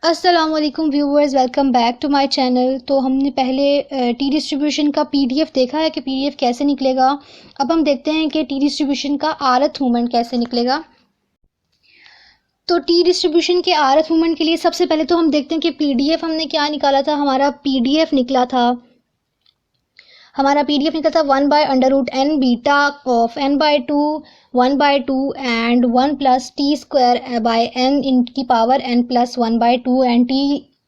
अस्सलाम वालेकुम viewers, welcome back to my channel. तो हमने पहले टी डिस्ट्रीब्यूशन का पीडीएफ देखा है कि पीडीएफ कैसे निकलेगा। अब हम देखते हैं कि टी डिस्ट्रीब्यूशन का आरथ मूवमेंट कैसे निकलेगा। तो टी डिस्ट्रीब्यूशन के आरथ मूवमेंट के लिए सबसे पहले तो हम देखते हैं कि पीडीएफ हमने क्या निकाला था। हमारा पीडीएफ निकला था 1/√n beta of n/2 1/2 and 1+t² n की पावर n+1/2 एंड t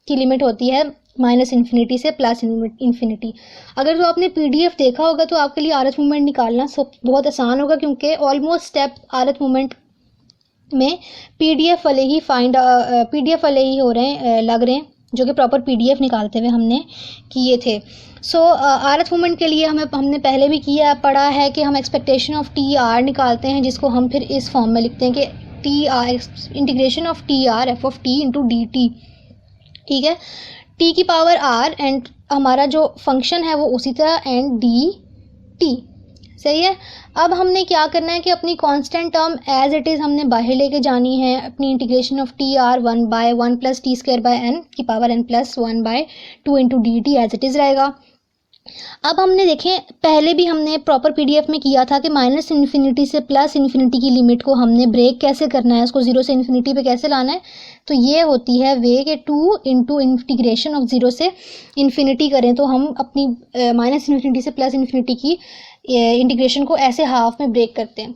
की लिमिट होती है -इन्फिनिटी से +इन्फिनिटी। अगर तो आपने पीडीएफ देखा होगा तो आपके लिए आरथ मूवमेंट निकालना बहुत आसान होगा, क्योंकि ऑलमोस्ट स्टेप आरथ मूवमेंट में पीडीएफ वाले ही हो रहे हैं, लग रहे हैं, जो कि प्रॉपर पीडीएफ निकालते हुए हमने किए थे। आरथ मूवमेंट के लिए हमने पहले भी पढ़ा है कि हम एक्सपेक्टेशन ऑफ टी आर निकालते हैं, जिसको हम फिर इस फॉर्म में लिखते हैं कि T R integration of T R F of T into D T. ठीक है, टी की पावर आर एंड हमारा जो फंक्शन है वो उसी तरह एंड डी टी। सही है। अब हमने क्या करना है कि अपनी constant term as it is हमने बाहर लेके जानी है। अपनी integration of T R 1/1+t² n की power n+1/2 into D T as it is रहेगा। अब हमने देखें, पहले भी हमने प्रॉपर पीडीएफ में किया था कि -इन्फिनिटी से +इन्फिनिटी की लिमिट को हमने ब्रेक कैसे करना है, उसको 0 से इन्फिनिटी पे कैसे लाना है। तो ये होती है वे कि 2 इंटू इंटीग्रेशन ऑफ 0 से इन्फिनिटी करें तो हम अपनी -इन्फिनिटी से +इन्फिनिटी की इंटीग्रेशन को ऐसे हाफ में ब्रेक करते हैं।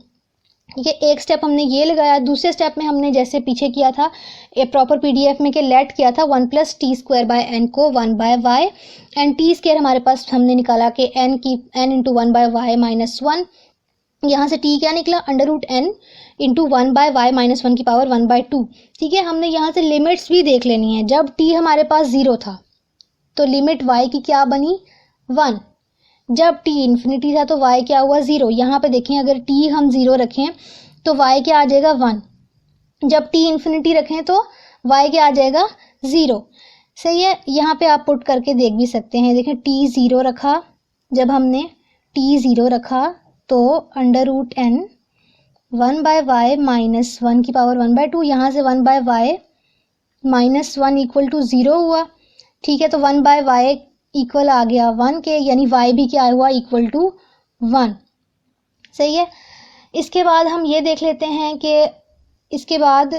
ये एक स्टेप हमने ये लगाया। दूसरे स्टेप में हमने जैसे पीछे किया था प्रॉपर पीडीएफ में कि लेट किया था 1+t² को 1/y एंड t² हमारे पास हमने निकाला कि n इंटू 1/y -1। यहाँ से t क्या निकला √n इंटू 1/y -1 की पावर 1/2। ठीक है, हमने यहाँ से लिमिट्स भी देख लेनी है। जब t हमारे पास 0 था तो लिमिट y की क्या बनी 1। जब t इन्फिनिटी था तो y क्या हुआ 0। यहाँ पे देखें, अगर t हम 0 रखें तो y क्या आ जाएगा 1। जब t इन्फिनिटी रखें तो y क्या आ जाएगा 0। सही है, यहाँ पे आप पुट करके देख भी सकते हैं। देखें, t 0 रखा, जब हमने t 0 रखा तो √n 1/y -1 की पावर 1/2, यहाँ से 1/y -1 इक्वल टू 0 हुआ। ठीक है, तो 1/y इक्वल आ गया 1 के, यानी y भी क्या हुआ इक्वल टू 1। सही है। इसके बाद हम ये देख लेते हैं कि इसके बाद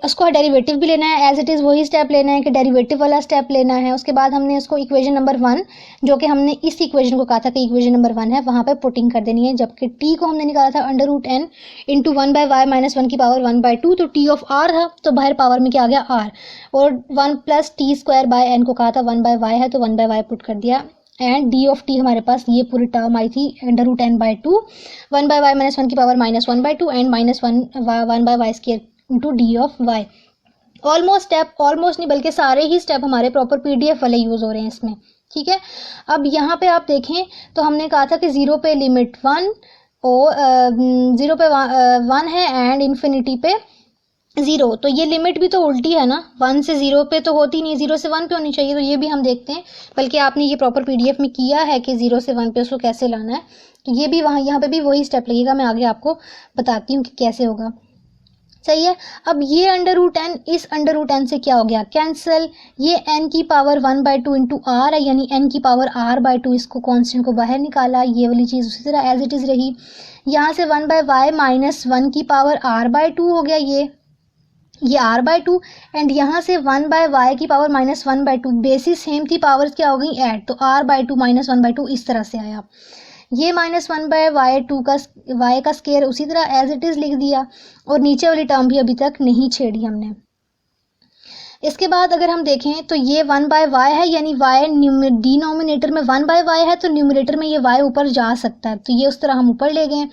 उसको डेरिवेटिव भी लेना है। एज इट इज़ वही स्टेप लेना है कि डेरिवेटिव वाला स्टेप लेना है। उसके बाद हमने उसको इक्वेशन नंबर 1, जो कि हमने इस इक्वेशन को कहा था कि इक्वेशन नंबर 1 है, वहाँ पे पुटिंग कर देनी है। जबकि t को हमने निकाला था √n इंटू 1/y -1 की पावर 1/2, तो t ऑफ r था तो बाहर पावर में क्या आ गया r, और 1+t² को कहा था 1/y है तो 1/y पुट कर दिया एंड डी ऑफ टी हमारे पास ये पूरी टर्म आई थी √n/2 1/y -1 की power -1/2 and -1/y² into D of Y. Almost नहीं बल्कि सारे ही स्टेप हमारे प्रॉपर पीडीएफ वाले यूज हो रहे हैं इसमें। ठीक है, अब यहाँ पे आप देखें तो हमने कहा था कि 0 पे लिमिट 1 और 0 पे 1 है एंड इन्फिनिटी पे 0। तो ये लिमिट भी तो उल्टी है ना, 1 से 0 पे तो होती नहीं, 0 से 1 पे होनी चाहिए। तो ये भी हम देखते हैं, बल्कि आपने ये प्रॉपर पीडीएफ में किया है कि 0 से 1 पे उसको कैसे लाना है। तो ये भी यहाँ पे भी वही स्टेप लगेगा। मैं आगे आपको बताती हूँ कि कैसे होगा। सही है। अब ये √n इस √n से क्या हो गया कैंसिल। ये n की पावर 1/2 इंटू आर है, यानी n की पावर r/2, इसको कांस्टेंट को बाहर निकाला। ये वाली चीज़ उसी तरह एज इट इज़ रही। यहाँ से 1/y -1 की पावर r/2 हो गया, ये r/2 एंड यहाँ से 1/y की पावर -1/2। बेसिस सेम थी, पावर्स क्या हो गई ऐड, तो r/2 -1/2 इस तरह से आया। ये -1/y2 का y का स्केयर उसी तरह एज इट इज़ लिख दिया, और नीचे वाली टर्म भी अभी तक नहीं छेड़ी हमने। इसके बाद अगर हम देखें तो ये 1/y है, यानी y डिनोमिनेटर में 1/y है तो न्यूमरेटर में ये y ऊपर जा सकता है, तो ये उस तरह हम ऊपर ले गए।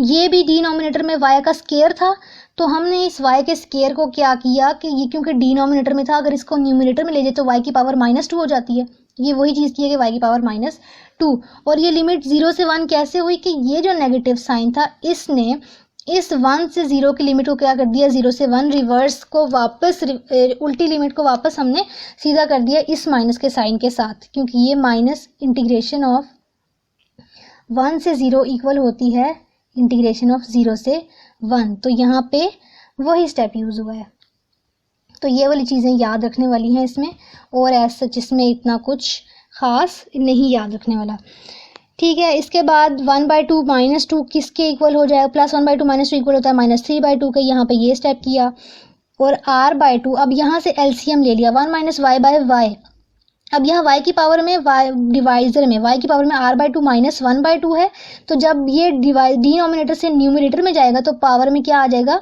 ये भी डिनोमिनेटर में y का स्केयर था, तो हमने इस y के स्केयर को क्या किया कि ये क्योंकि डिनोमिनेटर में था, अगर इसको न्यूमरेटर में ले जाए तो y की पावर -2 हो जाती है। ये वही चीज़ की है कि y की पावर -2। और ये लिमिट 0 से 1 कैसे हुई कि ये जो नेगेटिव साइन था इसने इस 1 से 0 की लिमिट को क्या कर दिया, 0 से 1 रिवर्स को वापस, उल्टी लिमिट को वापस हमने सीधा कर दिया इस माइनस के साइन के साथ, क्योंकि ये माइनस इंटीग्रेशन ऑफ 1 से 0 इक्वल होती है इंटीग्रेशन ऑफ 0 से 1, तो यहाँ पे वही स्टेप यूज़ हुआ है। तो ये वाली चीज़ें याद रखने वाली हैं इसमें, और ऐसा सच इसमें इतना कुछ ख़ास नहीं याद रखने वाला। ठीक है, इसके बाद 1/2 -2 किसके इक्वल हो जाएगा, +1/2 -2 इक्वल होता है -3/2 के। यहाँ पे ये स्टेप किया, और r/2 अब यहाँ से एलसीएम ले लिया, 1 - y/y। अब यहाँ y की पावर में y डिवाइजर में y की पावर में r/2 -1/2 है, तो जब ये डिनोमिनेटर से न्यूमरेटर में जाएगा तो पावर में क्या आ जाएगा,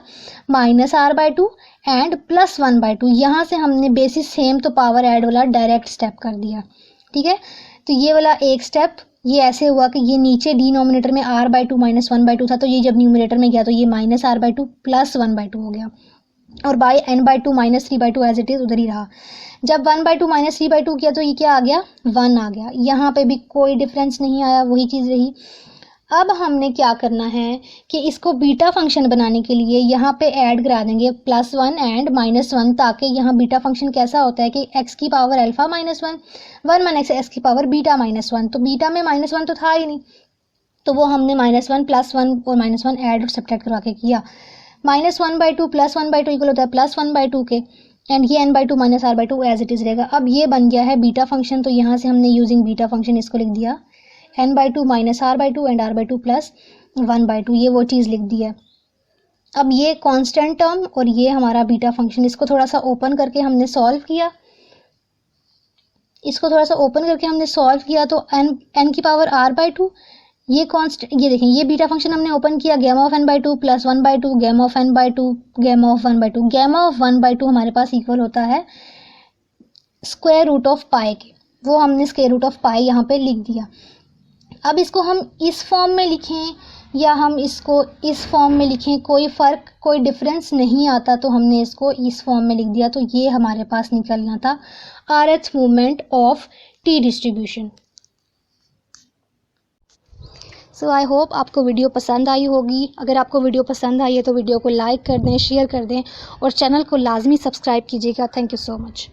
-r/2 एंड +1/2। यहाँ से हमने बेसिस सेम तो पावर ऐड वाला डायरेक्ट स्टेप कर दिया। ठीक है, तो ये वाला एक स्टेप ये ऐसे हुआ कि ये नीचे डिनोमिनेटर में r/2 -1/2 था, तो ये जब न्यूमरेटर में गया तो ये -r/2 +1/2 हो गया, और by n/2 -3/2 as it is उधर ही रहा। जब 1/2 -3/2 किया तो ये क्या आ गया, 1 आ गया। यहाँ पे भी कोई डिफरेंस नहीं आया, वही चीज़ रही। अब हमने क्या करना है कि इसको बीटा फंक्शन बनाने के लिए यहाँ पे ऐड करा देंगे +1 एंड -1, ताकि यहाँ बीटा फंक्शन कैसा होता है कि x की पावर अल्फा -1 1 - x की पावर बीटा -1, तो बीटा में -1 तो था ही नहीं, तो वो हमने -1 +1 और -1 ऐड और सब्ट्रैक्ट करवा के किया। -1/2 +1/2 इक्वल होता है +1/2 के, एंड ये n/2 -r/2 as it is रहेगा। अब ये बन गया है बीटा फंक्शन, तो यहाँ से हमने यूजिंग बीटा फंक्शन इसको लिख दिया n/2 -r/2 एंड r/2 +1/2, ये वो चीज़ लिख दी है। अब ये कांस्टेंट टर्म और ये हमारा बीटा फंक्शन, इसको थोड़ा सा ओपन करके हमने सॉल्व किया, तो n की पावर r/2, ये कांस्टेंट, ये देखें ये बीटा फंक्शन हमने ओपन किया, gamma of n/2 +1/2 gamma of n/2 gamma of 1/2। Gamma of 1/2 हमारे पास इक्वल होता है स्क्वायर रूट ऑफ पाई के, वो हमने स्क्वायर रूट ऑफ पाई यहाँ पे लिख दिया। अब इसको हम इस फॉर्म में लिखें या हम इसको इस फॉर्म में लिखें, कोई फ़र्क कोई डिफरेंस नहीं आता, तो हमने इसको इस फॉर्म में लिख दिया। तो ये हमारे पास निकलना था rth movement of T distribution. So I hope आपको वीडियो पसंद आई होगी। अगर आपको वीडियो पसंद आई है तो वीडियो को लाइक कर दें, शेयर कर दें, और चैनल को लाजमी सब्सक्राइब कीजिएगा। Thank you so much.